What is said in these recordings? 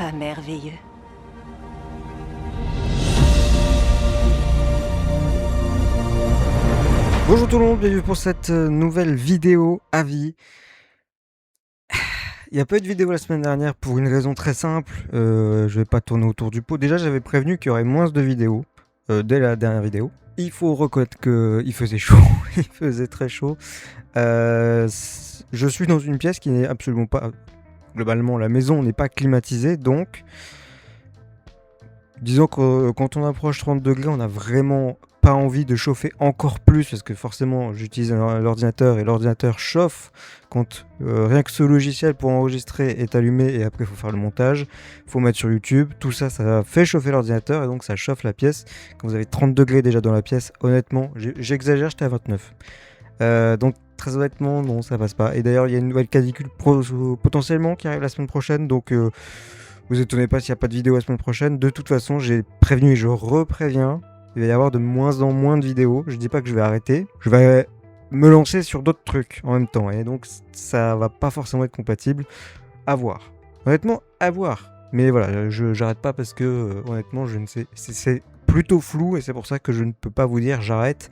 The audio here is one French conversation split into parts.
pas merveilleux? Bonjour tout le monde, bienvenue pour cette nouvelle vidéo avis. Il n'y a pas eu de vidéo la semaine dernière pour une raison très simple, je vais pas tourner autour du pot. Déjà j'avais prévenu qu'il y aurait moins de vidéos dès la dernière vidéo. Il faut reconnaître qu'il faisait chaud, il faisait très chaud. Je suis dans une pièce qui n'est absolument pas... Globalement la maison n'est pas climatisée, donc... Disons que quand on approche 30 degrés, on a vraiment pas envie de chauffer encore plus parce que forcément j'utilise l'ordinateur et l'ordinateur chauffe quand rien que ce logiciel pour enregistrer est allumé et après il faut faire le montage, il faut mettre sur YouTube, tout ça, ça fait chauffer l'ordinateur et donc ça chauffe la pièce. Quand vous avez 30 degrés déjà dans la pièce, honnêtement, j'exagère, j'étais à 29. Donc très honnêtement, non, ça passe pas. Et d'ailleurs, il y a une nouvelle canicule potentiellement qui arrive la semaine prochaine, donc vous étonnez pas s'il n'y a pas de vidéo la semaine prochaine. De toute façon, j'ai prévenu et je repréviens. Il va y avoir de moins en moins de vidéos. Je dis pas que je vais arrêter. Je vais me lancer sur d'autres trucs en même temps. Et donc, ça va pas forcément être compatible. À voir. Honnêtement, à voir. Mais voilà, j'arrête pas parce que, honnêtement, je ne sais. C'est plutôt flou et c'est pour ça que je ne peux pas vous dire j'arrête.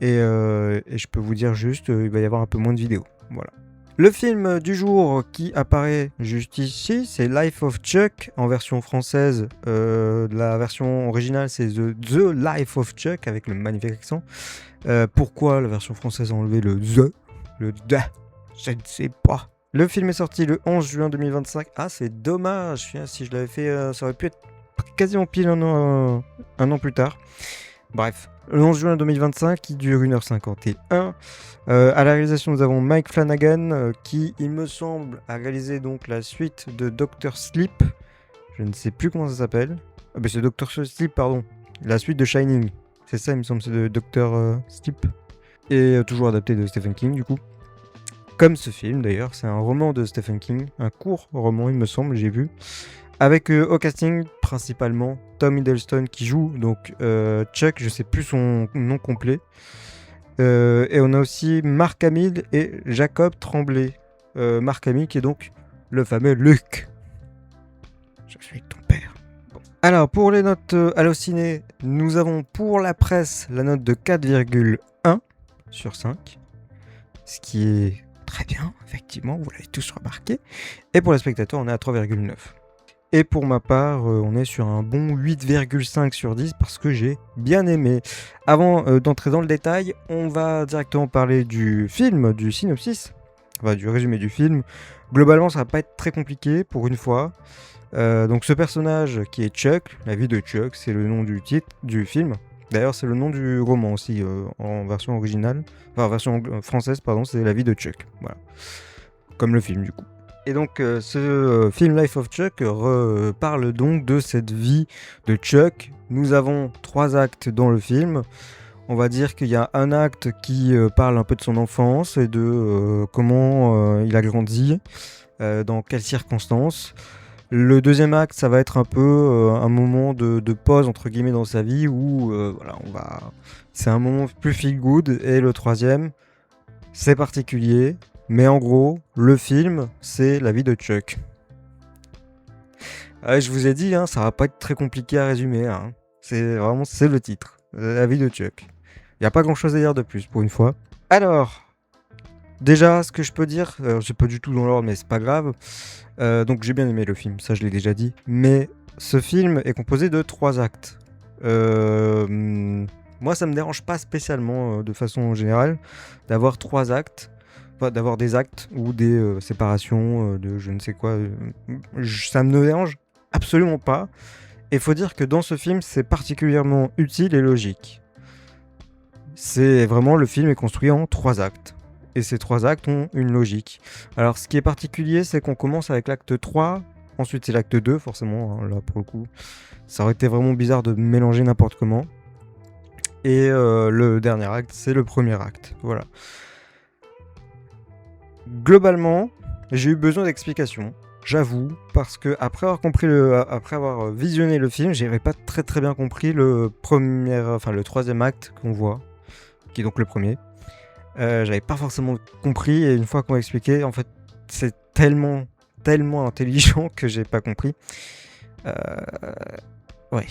Et je peux vous dire juste, il va y avoir un peu moins de vidéos. Voilà. Le film du jour qui apparaît juste ici, c'est Life of Chuck en version française. La version originale, c'est The Life of Chuck avec le magnifique accent. Pourquoi la version française a enlevé le The, je ne sais pas. Le film est sorti le 11 juin 2025. Ah, c'est dommage. Si je l'avais fait, ça aurait pu être quasiment pile un an plus tard. Bref, le 11 juin 2025, qui dure 1h51. À la réalisation, nous avons Mike Flanagan, qui, il me semble, a réalisé donc la suite de Dr. Sleep. Je ne sais plus comment ça s'appelle. Ah bah c'est Dr. Sleep, pardon. La suite de Shining. C'est ça, il me semble, c'est de Dr. Sleep. Et toujours adapté de Stephen King, du coup. Comme ce film, d'ailleurs, c'est un roman de Stephen King. Un court roman, il me semble, j'ai vu. Avec au casting principalement Tom Hiddleston qui joue donc Chuck, je sais plus son nom complet. Et on a aussi Mark Hamill et Jacob Tremblay. Mark Hamill qui est donc le fameux Luke. Je suis ton père. Bon. Alors pour les notes Allociné, nous avons pour la presse la note de 4,1 sur 5. Ce qui est très bien, effectivement, vous l'avez tous remarqué. Et pour les spectateurs, on est à 3,9. Et pour ma part, on est sur un bon 8,5 sur 10 parce que j'ai bien aimé. Avant d'entrer dans le détail, on va directement parler du film, du synopsis, enfin du résumé du film. Globalement, ça va pas être très compliqué pour une fois. Donc ce personnage qui est Chuck, la vie de Chuck, c'est le nom du titre du film. D'ailleurs, c'est le nom du roman aussi en version originale, enfin en version française, pardon, c'est la vie de Chuck. Voilà, comme le film du coup. Et donc ce film Life of Chuck parle donc de cette vie de Chuck. Nous avons 3 actes dans le film. On va dire qu'il y a un acte qui parle un peu de son enfance et de comment il a grandi, dans quelles circonstances. Le deuxième acte, ça va être un peu un moment de pause entre guillemets dans sa vie où voilà, c'est un moment plus feel good. Et le troisième, c'est particulier. Mais en gros, le film, c'est la vie de Chuck. Je vous ai dit, hein, ça va pas être très compliqué à résumer. Hein. C'est le titre, la vie de Chuck. Il n'y a pas grand chose à dire de plus pour une fois. Alors, déjà, ce que je peux dire, c'est pas du tout dans l'ordre, mais c'est pas grave. Donc j'ai bien aimé le film, ça je l'ai déjà dit. Mais ce film est composé de 3 actes. Moi, ça me dérange pas spécialement, de façon générale, d'avoir 3 actes. Enfin, d'avoir des actes ou des séparations de je ne sais quoi. Ça me dérange absolument pas. Et il faut dire que dans ce film, c'est particulièrement utile et logique. C'est vraiment, le film est construit en 3 actes. Et ces 3 actes ont une logique. Alors, ce qui est particulier, c'est qu'on commence avec l'acte 3. Ensuite, c'est l'acte 2, forcément. Hein, là, pour le coup, ça aurait été vraiment bizarre de mélanger n'importe comment. Et le dernier acte, c'est le premier acte. Voilà. Globalement, j'ai eu besoin d'explications, j'avoue, parce que après avoir visionné le film, j'avais pas très bien compris le troisième acte qu'on voit, qui est donc le premier. J'avais pas forcément compris, et une fois qu'on m'a expliqué, en fait, c'est tellement intelligent que j'ai pas compris. Ouais.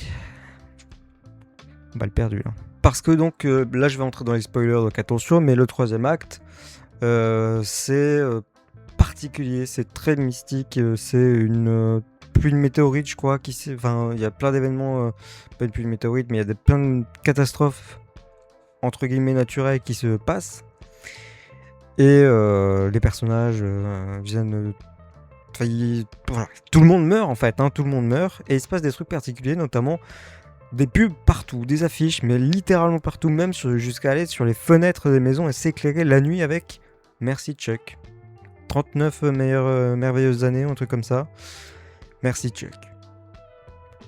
Balle perdue là. Parce que donc là je vais entrer dans les spoilers, donc attention, mais le troisième acte, c'est particulier, c'est très mystique, c'est une pluie de météorites, je crois, enfin il y a plein d'événements, pas une pluie de météorites, mais il y a plein de catastrophes entre guillemets naturelles qui se passent, et les personnages viennent. Voilà. Tout le monde meurt en fait, hein, tout le monde meurt, et il se passe des trucs particuliers, notamment des pubs partout, des affiches, mais littéralement partout, même jusqu'à aller sur les fenêtres des maisons et s'éclairer la nuit avec Merci Chuck. 39 merveilleuses années, un truc comme ça. Merci Chuck.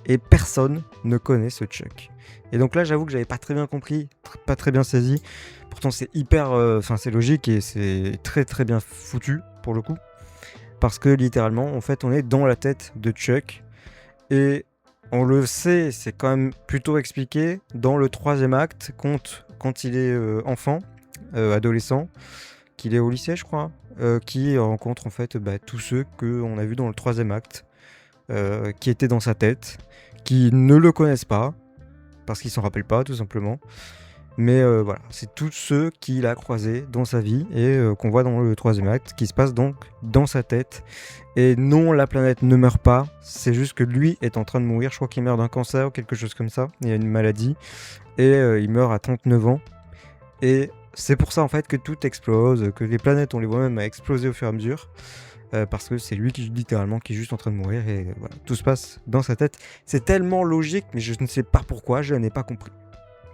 Et personne ne connaît ce Chuck. Et donc là, j'avoue que j'avais pas très bien compris, pas très bien saisi. Pourtant, c'est hyper, c'est logique et c'est très très bien foutu pour le coup. Parce que littéralement, en fait, on est dans la tête de Chuck. Et on le sait, c'est quand même plutôt expliqué dans le troisième acte, quand il est enfant, adolescent, qu'il est au lycée, je crois, qui rencontre en fait tous ceux qu'on a vus dans le troisième acte, qui étaient dans sa tête, qui ne le connaissent pas, parce qu'ils s'en rappellent pas, tout simplement. Mais voilà, c'est tous ceux qu'il a croisés dans sa vie et qu'on voit dans le troisième acte, qui se passe donc dans sa tête. Et non, la planète ne meurt pas, c'est juste que lui est en train de mourir. Je crois qu'il meurt d'un cancer ou quelque chose comme ça. Il y a une maladie et il meurt à 39 ans. Et c'est pour ça en fait que tout explose, que les planètes, on les voit même exploser au fur et à mesure. Parce que c'est lui qui littéralement qui est juste en train de mourir et voilà, tout se passe dans sa tête. C'est tellement logique, mais je ne sais pas pourquoi, je n'ai pas compris.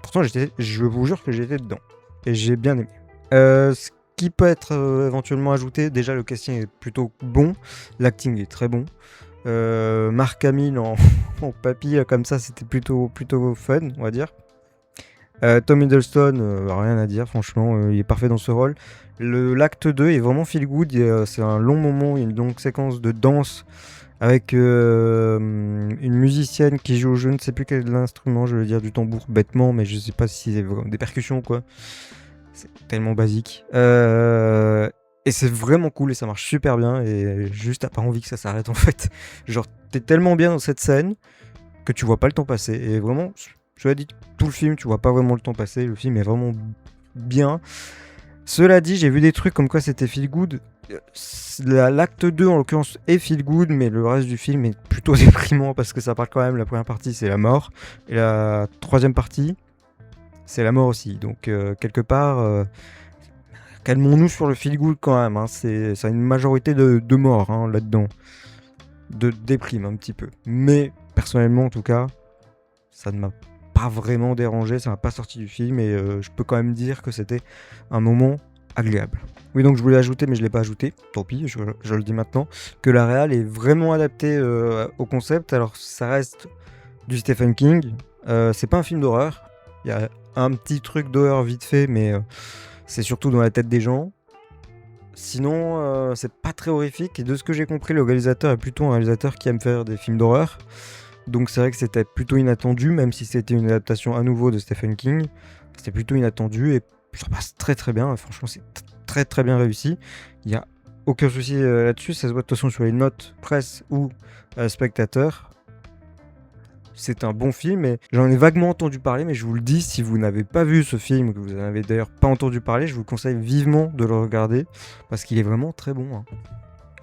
Pourtant, je vous jure que j'étais dedans. Et j'ai bien aimé. Ce qui peut être éventuellement ajouté, déjà le casting est plutôt bon. L'acting est très bon. Mark Hamill en papy comme ça, c'était plutôt fun, on va dire. Tom Hiddleston, rien à dire, franchement, il est parfait dans ce rôle. L'acte 2 est vraiment feel good. C'est un long moment, il y a une longue séquence de danse avec une musicienne qui joue, je ne sais plus quel instrument, je veux dire du tambour bêtement, mais je sais pas si c'est des percussions ou quoi. C'est tellement basique. Et c'est vraiment cool et ça marche super bien et juste t'as pas envie que ça s'arrête en fait. Genre t'es tellement bien dans cette scène que tu vois pas le temps passer. Et vraiment, je l'ai dit, tout le film, tu vois pas vraiment le temps passer. Le film est vraiment bien. Cela dit, j'ai vu des trucs comme quoi c'était feel good. L'acte 2 en l'occurrence est feel good, mais le reste du film est plutôt déprimant parce que ça parle quand même, la première partie c'est la mort et la troisième partie c'est la mort aussi. Donc quelque part, calmons-nous sur le feel good quand même, hein. C'est une majorité de morts hein, là-dedans, de déprime un petit peu. Mais personnellement en tout cas, ça ne m'a pas vraiment dérangé, ça m'a pas sorti du film et je peux quand même dire que c'était un moment agréable. Oui, donc je voulais ajouter, mais je l'ai pas ajouté, tant pis, je le dis maintenant, que la réal est vraiment adaptée au concept. Alors ça reste du Stephen King, c'est pas un film d'horreur, il y a un petit truc d'horreur vite fait, mais c'est surtout dans la tête des gens. Sinon, c'est pas très horrifique, et de ce que j'ai compris, le réalisateur est plutôt un réalisateur qui aime faire des films d'horreur. Donc c'est vrai que c'était plutôt inattendu, même si c'était une adaptation à nouveau de Stephen King. C'était plutôt inattendu et ça passe très très bien. Franchement, c'est très très bien réussi. Il n'y a aucun souci là-dessus. Ça se voit de toute façon sur les notes presse ou spectateurs. C'est un bon film et j'en ai vaguement entendu parler, mais je vous le dis, si vous n'avez pas vu ce film, que vous n'en avez d'ailleurs pas entendu parler, je vous conseille vivement de le regarder parce qu'il est vraiment très bon, hein.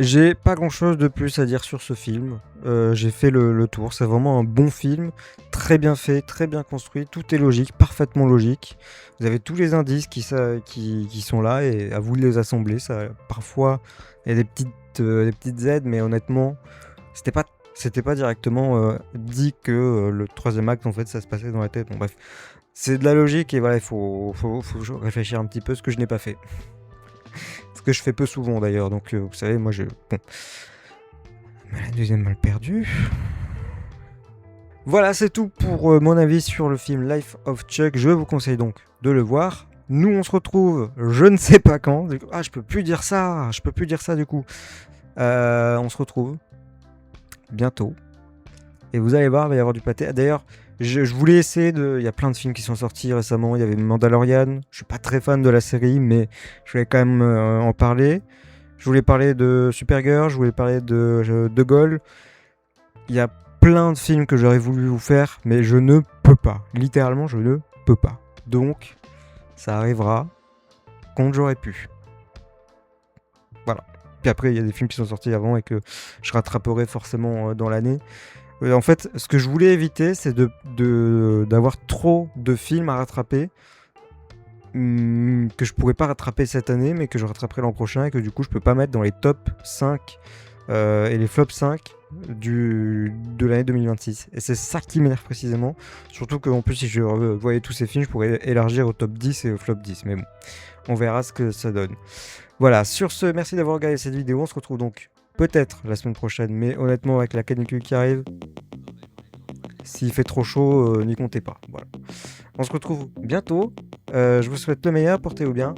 J'ai pas grand chose de plus à dire sur ce film. J'ai fait le tour. C'est vraiment un bon film, très bien fait, très bien construit. Tout est logique, parfaitement logique. Vous avez tous les indices qui sont là et à vous de les assembler. Parfois, il y a des petites aides, mais honnêtement, c'était pas directement dit que le troisième acte, en fait, ça se passait dans la tête. Bon, bref, c'est de la logique et voilà, il faut réfléchir un petit peu, ce que je n'ai pas fait. Ce que je fais peu souvent d'ailleurs, donc vous savez, moi je... Bon. Mais la deuxième mal perdue. Voilà, c'est tout pour mon avis sur le film Life of Chuck. Je vous conseille donc de le voir. Nous, on se retrouve, je ne sais pas quand. Ah, je peux plus dire ça du coup. On se retrouve bientôt. Et vous allez voir, il va y avoir du pâté. D'ailleurs, je voulais essayer de... Il y a plein de films qui sont sortis récemment. Il y avait Mandalorian. Je suis pas très fan de la série, mais je voulais quand même en parler. Je voulais parler de Supergirl. Je voulais parler de Gaulle. Il y a plein de films que j'aurais voulu vous faire, mais je ne peux pas. Littéralement, je ne peux pas. Donc, ça arrivera quand j'aurais pu. Voilà. Puis après, il y a des films qui sont sortis avant et que je rattraperai forcément dans l'année. En fait, ce que je voulais éviter, c'est d'avoir trop de films à rattraper que je pourrais pas rattraper cette année, mais que je rattraperai l'an prochain et que du coup, je peux pas mettre dans les top 5 et les flops 5 de l'année 2026. Et c'est ça qui m'énerve précisément. Surtout qu'en plus, si je voyais tous ces films, je pourrais élargir au top 10 et au flop 10. Mais bon, on verra ce que ça donne. Voilà, sur ce, merci d'avoir regardé cette vidéo. On se retrouve donc peut-être la semaine prochaine, mais honnêtement, avec la canicule qui arrive, s'il fait trop chaud, n'y comptez pas. Voilà. On se retrouve bientôt. Je vous souhaite le meilleur, portez-vous bien.